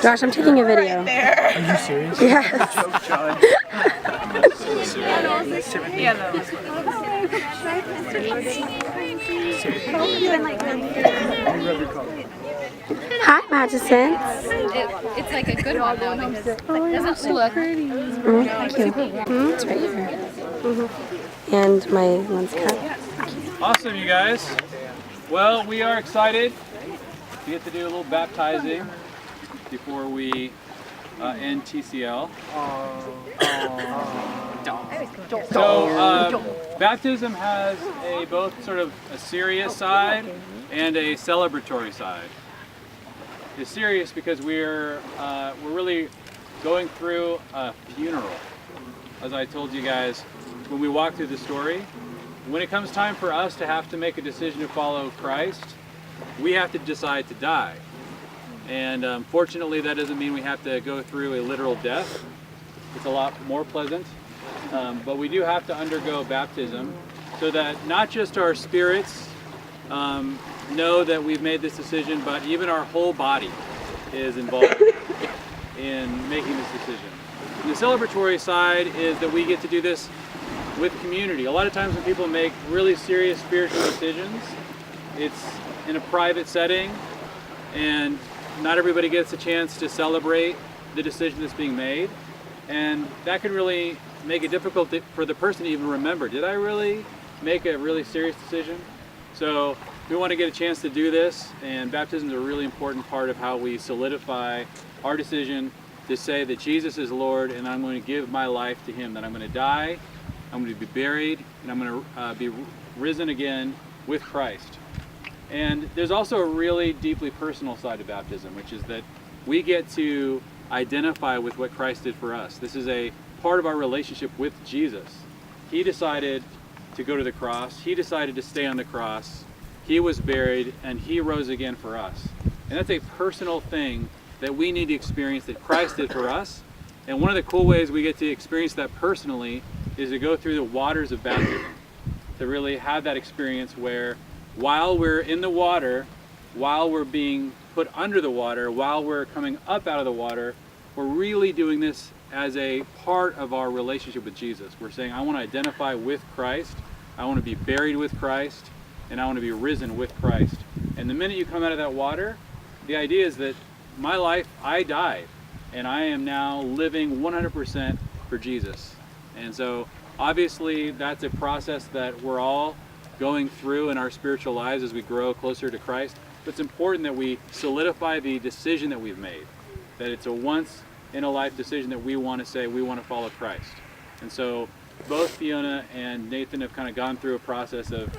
Josh, I'm taking a video. Are you serious? Yes. Hi, Madison. It's like a good one though because it doesn't look pretty. Thank you. It's right here. And my lens cap. Awesome, you guys. Well, we are excited to get to do a little baptizing before we end TCL. So, baptism has both sort of a serious side and a celebratory side. It's serious because we're really going through a funeral. As I told you guys when we walked through the story, when it comes time for us to have to make a decision to follow Christ, we have to decide to die. And fortunately, that doesn't mean we have to go through a literal death. It's a lot more pleasant. But we do have to undergo baptism so that not just our spirits know that we've made this decision, but even our whole body is involved in making this decision. And the celebratory side is that we get to do this with community. A lot of times when people make really serious spiritual decisions, it's in a private setting, and not everybody gets a chance to celebrate the decision that's being made. And that can really make it difficult for the person to even remember, did I really make a really serious decision? So we want to get a chance to do this, and baptism is a really important part of how we solidify our decision to say that Jesus is Lord and I'm going to give my life to Him, that I'm going to die, I'm going to be buried, and I'm going to be risen again with Christ. And there's also a really deeply personal side of baptism, which is that we get to identify with what Christ did for us. This is a part of our relationship with Jesus. He decided to go to the cross. He decided to stay on the cross. He was buried, and He rose again for us. And that's a personal thing that we need to experience that Christ did for us. And one of the cool ways we get to experience that personally is to go through the waters of baptism, to really have that experience where while we're in the water, while we're being put under the water, while we're coming up out of the water, we're really doing this as a part of our relationship with Jesus. We're saying, I want to identify with Christ, I want to be buried with Christ, and I want to be risen with Christ. And the minute you come out of that water, the idea is that my life, I died, and I am now living 100% for Jesus. And so obviously that's a process that we're all going through in our spiritual lives as we grow closer to Christ. But it's important that we solidify the decision that we've made, that it's a once in a life decision that we want to say we want to follow Christ. And so both Fiona and Nathan have kind of gone through a process of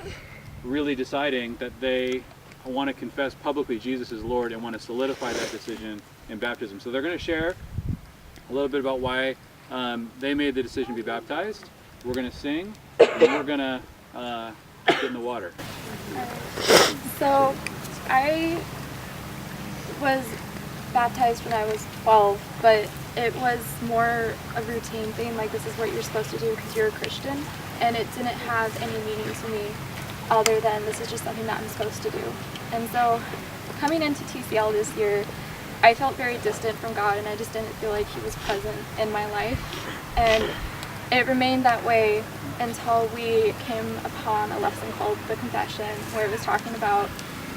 really deciding that they want to confess publicly Jesus is Lord and want to solidify that decision in baptism. So they're going to share a little bit about why they made the decision to be baptized. We're going to sing, and we're going to get in the water. So I was baptized when I was 12, but it was more a routine thing, like this is what you're supposed to do because you're a Christian, and it didn't have any meaning to me other than this is just something that I'm supposed to do. And so coming into TCL this year, I felt very distant from God, and I just didn't feel like He was present in my life. And it remained that way until we came upon a lesson called The Confession, where it was talking about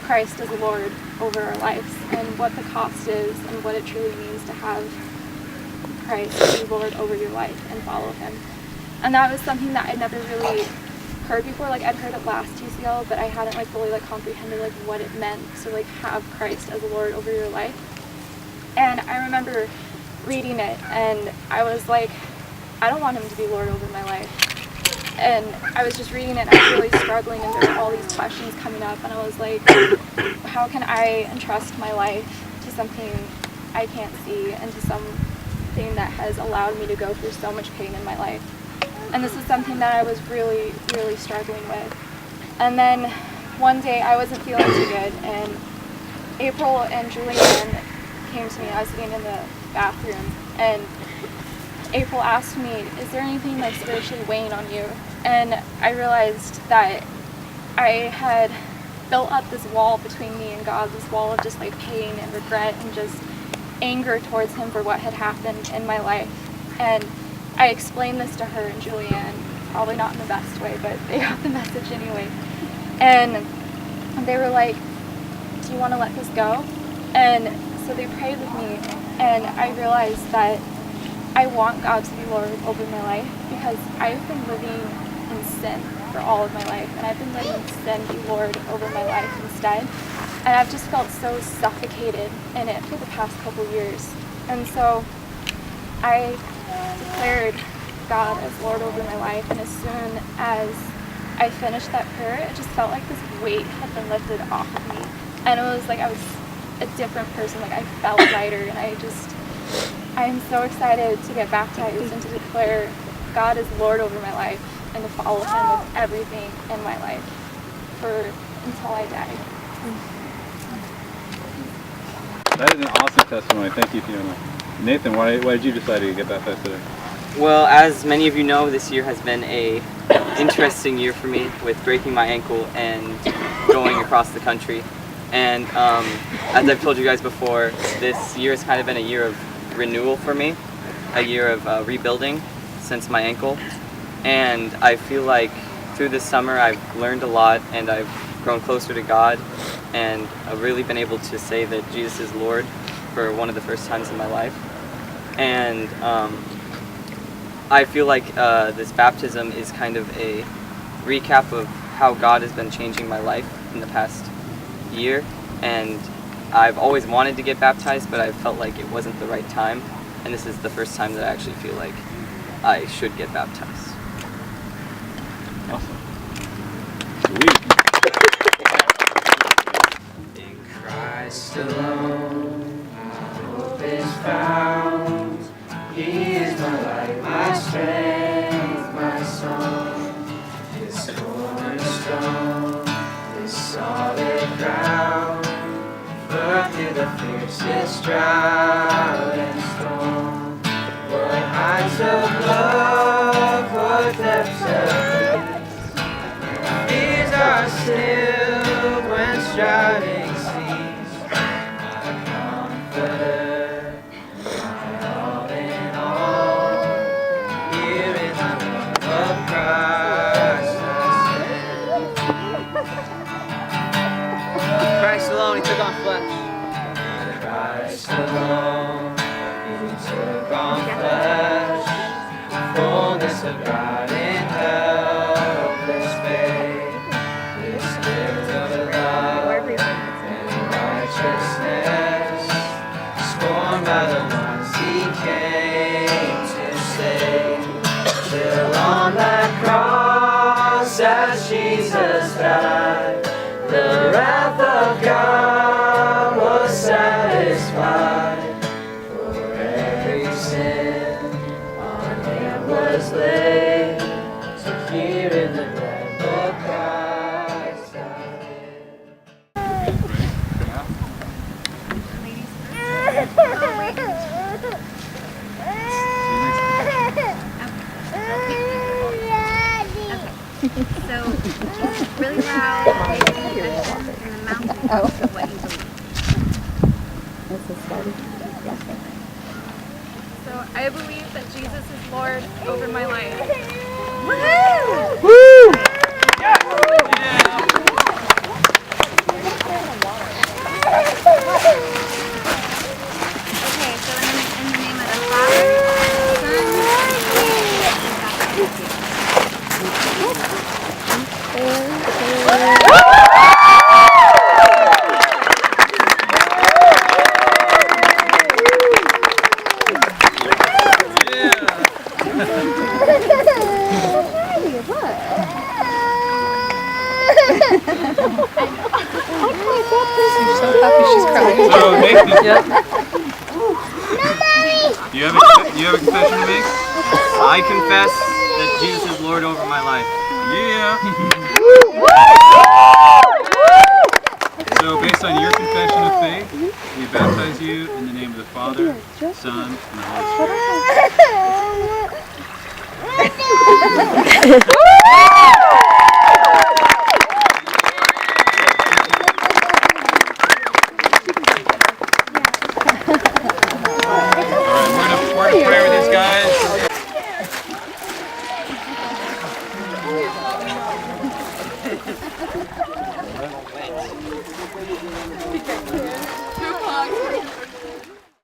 Christ as the Lord over our lives and what the cost is and what it truly means to have Christ be Lord over your life and follow Him. And that was something that I'd never really heard before. Like I'd heard it last TCL, but I hadn't fully comprehended what it meant to have Christ as the Lord over your life. And I remember reading it, and I was like, I don't want Him to be Lord over my life. And I was just reading it, and I was really struggling, and there were all these questions coming up, and I was like, how can I entrust my life to something I can't see, and to something that has allowed me to go through so much pain in my life? And this is something that I was really, really struggling with. And then one day I wasn't feeling too good, and April and Julian came to me. I was sitting in the bathroom, and April asked me, is there anything spiritually weighing on you? And I realized that I had built up this wall between me and God, this wall of just pain and regret and just anger towards him for what had happened in my life. And I explained this to her and Julianne, probably not in the best way, but they got the message anyway. And they were like, do you want to let this go? And so they prayed with me, and I realized that I want God to be Lord over my life, because I've been living in sin for all of my life, and I've been letting sin be Lord over my life instead. And I've just felt so suffocated in it for the past couple years. And so I declared God as Lord over my life, and as soon as I finished that prayer, it just felt like this weight had been lifted off of me. And it was like I was a different person, like I felt lighter, and I am so excited to get baptized and to declare God is Lord over my life and to follow him with everything in my life until I die. That is an awesome testimony. Thank you, Fiona. Nathan, why did you decide to get baptized today? Well, as many of you know, this year has been a interesting year for me with breaking my ankle and going across the country. And as I've told you guys before, this year has kind of been a year of renewal for me, a year of rebuilding since my ankle. And I feel like through this summer I've learned a lot, and I've grown closer to God, and I've really been able to say that Jesus is Lord for one of the first times in my life. And I feel like this baptism is kind of a recap of how God has been changing my life in the past year. And I've always wanted to get baptized, but I felt like it wasn't the right time. And this is the first time that I actually feel like I should get baptized. Awesome. Sweet. In Christ alone, my hope is found. He is my light, my strength, my song. This cornerstone, this solid ground. Firm through the fiercest drought and storm. What heights of love, what depths of peace. Fears are stilled when striving cease. My comforter, my all in all. Here in the love of Christ I stand. Christ alone, he took on flesh. Christ alone, he took on flesh. Fullness of God in helpless babe. This gift of love and righteousness, scorned by the ones he came to save. Till on that cross as Jesus died, the wrath of God was satisfied. For every sin on him was laid, so here in the death of Christ I live. So, really loud, make a confession in the mountains of what you believe. So I believe that Jesus is Lord over my life. Okay, so in the name of the Father, Son, and Holy Spirit. So, Nathan, you have a confession to make? I confess that Jesus is Lord over my life. Yeah. So, based on your confession of faith, we baptize you in the name of the Father, Son, and the Holy Spirit. 2 o'clock.